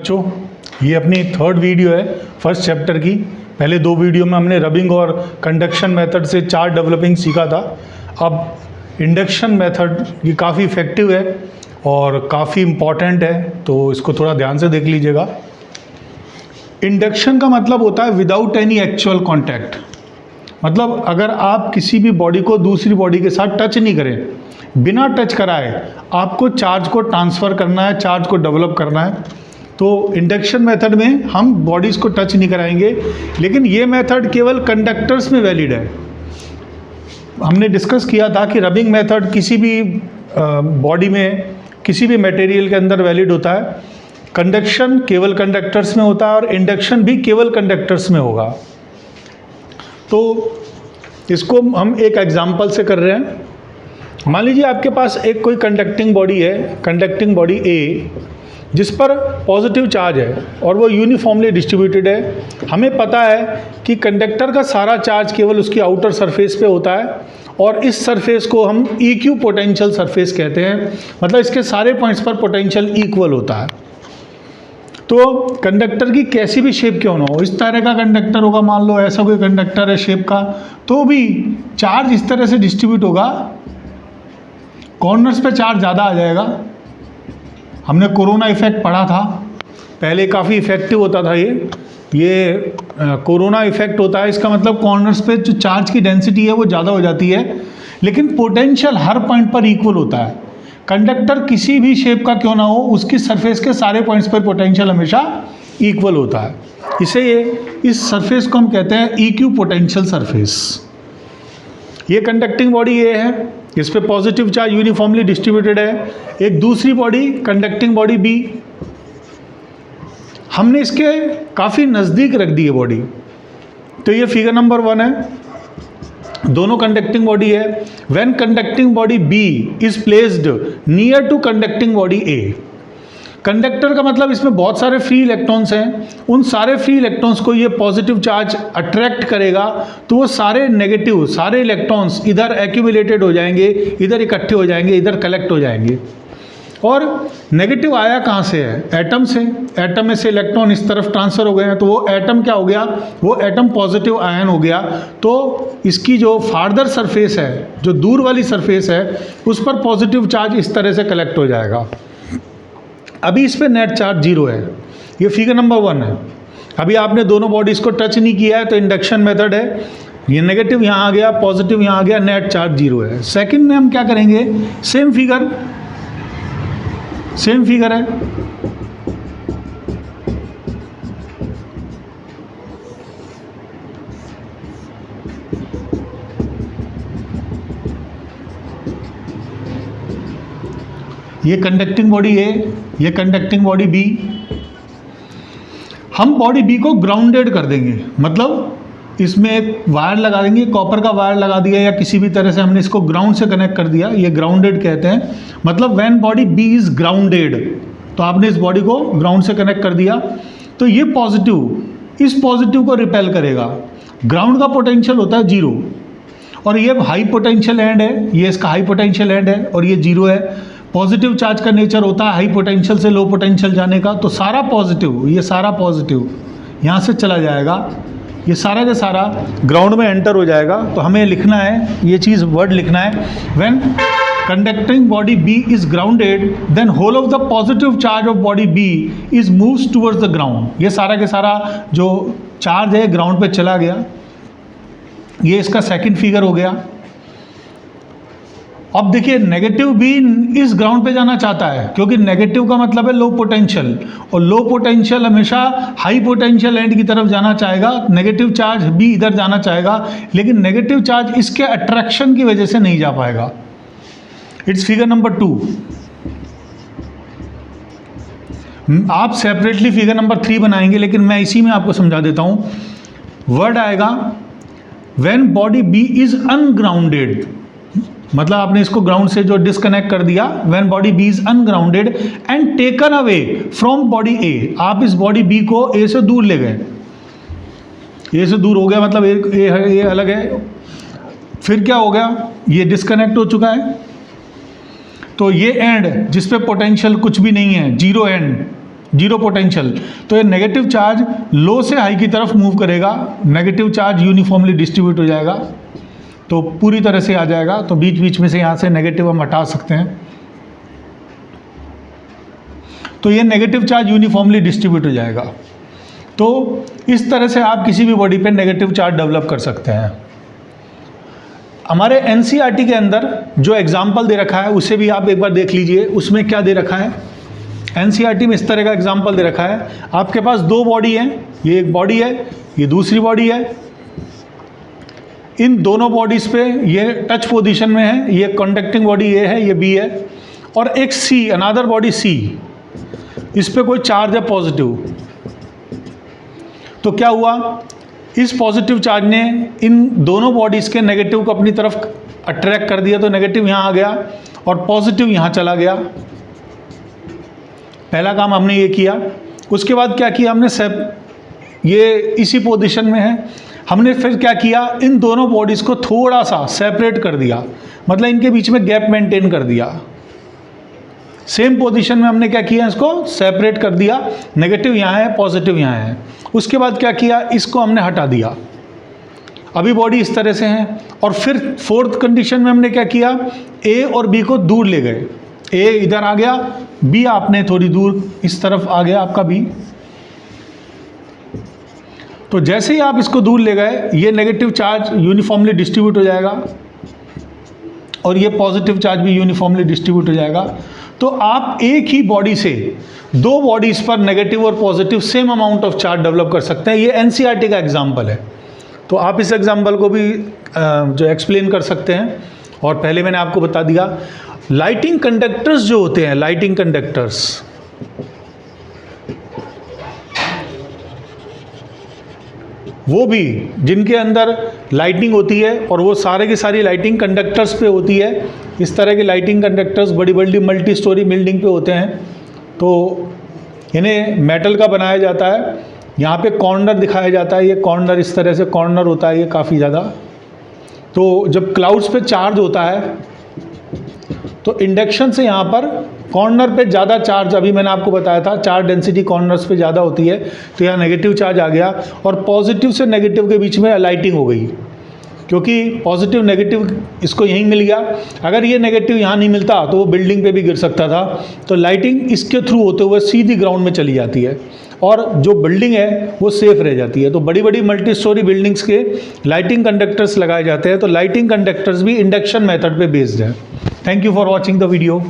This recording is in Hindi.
बच्चों, ये अपनी थर्ड वीडियो है फर्स्ट चैप्टर की। पहले दो वीडियो में हमने रबिंग और कंडक्शन मेथड से चार्ज डेवलपिंग सीखा था। अब इंडक्शन मेथड ये काफ़ी इफ़ेक्टिव है और काफ़ी इम्पॉर्टेंट है, तो इसको थोड़ा ध्यान से देख लीजिएगा। इंडक्शन का मतलब होता है विदाउट एनी एक्चुअल कॉन्टैक्ट। मतलब अगर आप किसी भी बॉडी को दूसरी बॉडी के साथ टच नहीं करें, बिना टच कराए आपको चार्ज को ट्रांसफ़र करना है, चार्ज को डेवलप करना है, तो इंडक्शन मेथड में हम बॉडीज़ को टच नहीं कराएंगे। लेकिन ये मेथड केवल कंडक्टर्स में वैलिड है। हमने डिस्कस किया था कि रबिंग मेथड किसी भी बॉडी में, किसी भी मटेरियल के अंदर वैलिड होता है। कंडक्शन केवल कंडक्टर्स में होता है और इंडक्शन भी केवल कंडक्टर्स में होगा। तो इसको हम एक एग्जांपल से कर रहे हैं। मान लीजिए आपके पास एक कोई कंडक्टिंग बॉडी है, कंडक्टिंग बॉडी ए, जिस पर पॉजिटिव चार्ज है और वो यूनिफॉर्मली डिस्ट्रीब्यूटेड है। हमें पता है कि कंडक्टर का सारा चार्ज केवल उसकी आउटर सरफेस पे होता है और इस सरफेस को हम EQ पोटेंशियल सरफेस कहते हैं। मतलब इसके सारे पॉइंट्स पर पोटेंशियल इक्वल होता है। तो कंडक्टर की कैसी भी शेप क्यों ना हो, इस तरह का कंडक्टर होगा, मान लो ऐसा कोई कंडक्टर है शेप का, तो भी चार्ज इस तरह से डिस्ट्रीब्यूट होगा, कॉर्नर्स पे चार्ज ज़्यादा आ जाएगा। हमने कोरोना इफेक्ट पढ़ा था, पहले काफ़ी इफेक्टिव होता था ये कोरोना इफेक्ट होता है। इसका मतलब कॉर्नर्स पे जो चार्ज की डेंसिटी है वो ज़्यादा हो जाती है, लेकिन पोटेंशियल हर पॉइंट पर इक्वल होता है। कंडक्टर किसी भी शेप का क्यों ना हो, उसकी सरफेस के सारे पॉइंट्स पर पोटेंशियल हमेशा इक्वल होता है। इसे इस सरफेस को हम कहते हैं EQ पोटेंशियल सरफेस। ये कंडक्टिंग बॉडी ये है, इस पे पॉजिटिव चार्ज यूनिफॉर्मली डिस्ट्रीब्यूटेड है। एक दूसरी बॉडी कंडक्टिंग बॉडी B, हमने इसके काफ़ी नज़दीक रख दी है बॉडी। तो ये फिगर नंबर 1 है, दोनों कंडक्टिंग बॉडी है। When conducting body B is placed near to conducting body A, conductor का मतलब इसमें बहुत सारे फ्री इलेक्ट्रॉन्स हैं, उन सारे फ्री इलेक्ट्रॉन्स को ये पॉजिटिव चार्ज अट्रैक्ट करेगा, तो वो सारे नेगेटिव सारे इलेक्ट्रॉन्स इधर एक्यूमुलेटेड हो जाएंगे, इधर इकट्ठे हो जाएंगे, इधर कलेक्ट हो जाएंगे। और नेगेटिव आया कहाँ से है? एटम से। एटम में से इलेक्ट्रॉन इस तरफ ट्रांसफ़र हो गए हैं, तो वो एटम क्या हो गया? वो एटम पॉजिटिव आयन हो गया। तो इसकी जो फार्दर सरफेस है, जो दूर वाली सरफेस है, उस पर पॉजिटिव चार्ज इस तरह से कलेक्ट हो जाएगा। अभी इस पर नेट चार्ज 0 है। ये फिगर नंबर 1 है। अभी आपने दोनों बॉडीज़ को टच नहीं किया है, तो इंडक्शन मेथड है। ये नेगेटिव यहाँ आ गया, पॉजिटिव यहाँ आ गया, नेट चार्ज 0 है। सेकंड में हम क्या करेंगे? सेम फिगर है। ये कंडक्टिंग बॉडी A, ये कंडक्टिंग बॉडी B। हम बॉडी B को ग्राउंडेड कर देंगे, मतलब इसमें एक वायर लगा देंगे, कॉपर का वायर लगा दिया या किसी भी तरह से हमने इसको ग्राउंड से कनेक्ट कर दिया, ये ग्राउंडेड कहते हैं। मतलब when body B is grounded, तो आपने इस बॉडी को ग्राउंड से कनेक्ट कर दिया, तो ये पॉजिटिव इस पॉजिटिव को रिपेल करेगा। ग्राउंड का पोटेंशियल होता है 0 और ये हाई पोटेंशियल एंड है, ये इसका हाई पोटेंशियल एंड है और ये 0 है। पॉजिटिव चार्ज का नेचर होता है हाई पोटेंशियल से लो पोटेंशियल जाने का, तो सारा पॉजिटिव, ये सारा पॉजिटिव यहाँ से चला जाएगा, ये सारा का सारा ग्राउंड में एंटर हो जाएगा। तो हमें लिखना है, ये चीज़ वर्ड लिखना है, when conducting body B is grounded then whole of the positive charge of body B is moves towards the ground. ये सारा के सारा जो चार्ज है ग्राउंड पे चला गया। ये इसका सेकंड फिगर हो गया। अब देखिए नेगेटिव B इस ग्राउंड पे जाना चाहता है, क्योंकि नेगेटिव का मतलब है लो पोटेंशियल, और लो पोटेंशियल हमेशा हाई पोटेंशियल एंड की तरफ जाना चाहेगा। नेगेटिव चार्ज B इधर जाना चाहेगा, लेकिन नेगेटिव चार्ज इसके अट्रैक्शन की वजह से नहीं जा पाएगा। It's figure number 2। आप सेपरेटली फिगर नंबर 3 बनाएंगे, लेकिन मैं इसी में आपको समझा देता हूँ। वर्ड आएगा when body B is ungrounded, मतलब आपने इसको ग्राउंड से जो डिस्कनेक्ट कर दिया। When body B is ungrounded and taken away from body A, आप इस बॉडी B को A से दूर ले गए। A से दूर हो गया मतलब A अलग है। फिर क्या हो गया? ये डिस्कनेक्ट हो चुका है। तो ये एंड जिस पे पोटेंशियल कुछ भी नहीं है, 0 एंड, जीरो पोटेंशियल, तो ये नेगेटिव चार्ज लो से हाई की तरफ मूव करेगा, नेगेटिव चार्ज यूनिफॉर्मली डिस्ट्रीब्यूट हो जाएगा, तो पूरी तरह से आ जाएगा। तो बीच बीच में से यहाँ से नेगेटिव हम हटा सकते हैं, तो ये नेगेटिव चार्ज यूनिफॉर्मली डिस्ट्रीब्यूट हो जाएगा। तो इस तरह से आप किसी भी बॉडी पे नेगेटिव चार्ज डेवलप कर सकते हैं। हमारे एनसीईआरटी के अंदर जो एग्जाम्पल दे रखा है उसे भी आप एक बार देख लीजिए, उसमें क्या दे रखा है। एनसीईआरटी में इस तरह का एग्जाम्पल दे रखा है, आपके पास दो बॉडी हैं, ये एक बॉडी है, ये दूसरी बॉडी है। इन दोनों बॉडीज़ पे ये टच पोजीशन में है, ये कंडक्टिंग बॉडी ये है, ये बी है, और एक सी, अनदर बॉडी सी, इस पे कोई चार्ज है पॉजिटिव। तो क्या हुआ, इस पॉजिटिव चार्ज ने इन दोनों बॉडीज़ के नेगेटिव को अपनी तरफ अट्रैक्ट कर दिया, तो नेगेटिव यहाँ आ गया और पॉजिटिव यहाँ चला गया। पहला काम हमने ये किया। उसके बाद क्या किया हमने, ये इसी पोजीशन में है, हमने फिर क्या किया, इन दोनों बॉडीज़ को थोड़ा सा सेपरेट कर दिया, मतलब इनके बीच में गैप मेंटेन कर दिया। सेम पोजीशन में हमने क्या किया, इसको सेपरेट कर दिया, नेगेटिव यहाँ है, पॉजिटिव यहाँ है। उसके बाद क्या किया, इसको हमने हटा दिया, अभी बॉडी इस तरह से है। और फिर फोर्थ कंडीशन में हमने क्या किया, ए और बी को दूर ले गए, ए इधर आ गया, बी आपने थोड़ी दूर इस तरफ आ गया आपका बी। तो जैसे ही आप इसको दूर ले गए, ये नेगेटिव चार्ज यूनिफॉर्मली डिस्ट्रीब्यूट हो जाएगा और ये पॉजिटिव चार्ज भी यूनिफॉर्मली डिस्ट्रीब्यूट हो जाएगा। तो आप एक ही बॉडी से दो बॉडीज़ पर नेगेटिव और positive same amount of charge develop कर सकते हैं। ये एनसीईआरटी का एग्जाम्पल है, तो आप इस एग्जाम्पल को भी जो एक्सप्लेन कर सकते हैं। और पहले मैंने आपको बता दिया, लाइटिंग कंडक्टर्स जो होते हैं, लाइटिंग कंडक्टर्स, वो भी जिनके अंदर लाइटिंग होती है और वो सारे की सारी लाइटिंग कंडक्टर्स पे होती है। इस तरह के लाइटिंग कंडक्टर्स बड़ी बड़ी मल्टी स्टोरी बिल्डिंग पे होते हैं, तो इन्हें मेटल का बनाया जाता है। यहाँ पे कॉर्नर दिखाया जाता है, ये कॉर्नर इस तरह से कॉर्नर होता है, ये काफ़ी ज़्यादा। तो जब क्लाउड्स पे चार्ज होता है तो इंडक्शन से यहाँ पर कॉर्नर पे ज़्यादा चार्ज, अभी मैंने आपको बताया था चार्ज डेंसिटी कॉर्नर्स पे ज़्यादा होती है, तो यहाँ नेगेटिव चार्ज आ गया और पॉजिटिव से नेगेटिव के बीच में लाइटिंग हो गई, क्योंकि पॉजिटिव नेगेटिव इसको यहीं मिल गया। अगर ये नेगेटिव यहाँ नहीं मिलता तो वो बिल्डिंग पे भी गिर सकता था, तो लाइटिंग इसके थ्रू होते हुए सीधी ग्राउंड में चली जाती है और जो बिल्डिंग है वो सेफ रह जाती है। तो बड़ी बड़ी मल्टी स्टोरी बिल्डिंग्स के लाइटिंग कंडक्टर्स लगाए जाते हैं। तो लाइटिंग कंडक्टर्स भी इंडक्शन मेथड पे बेस्ड है। Thank you for watching the video.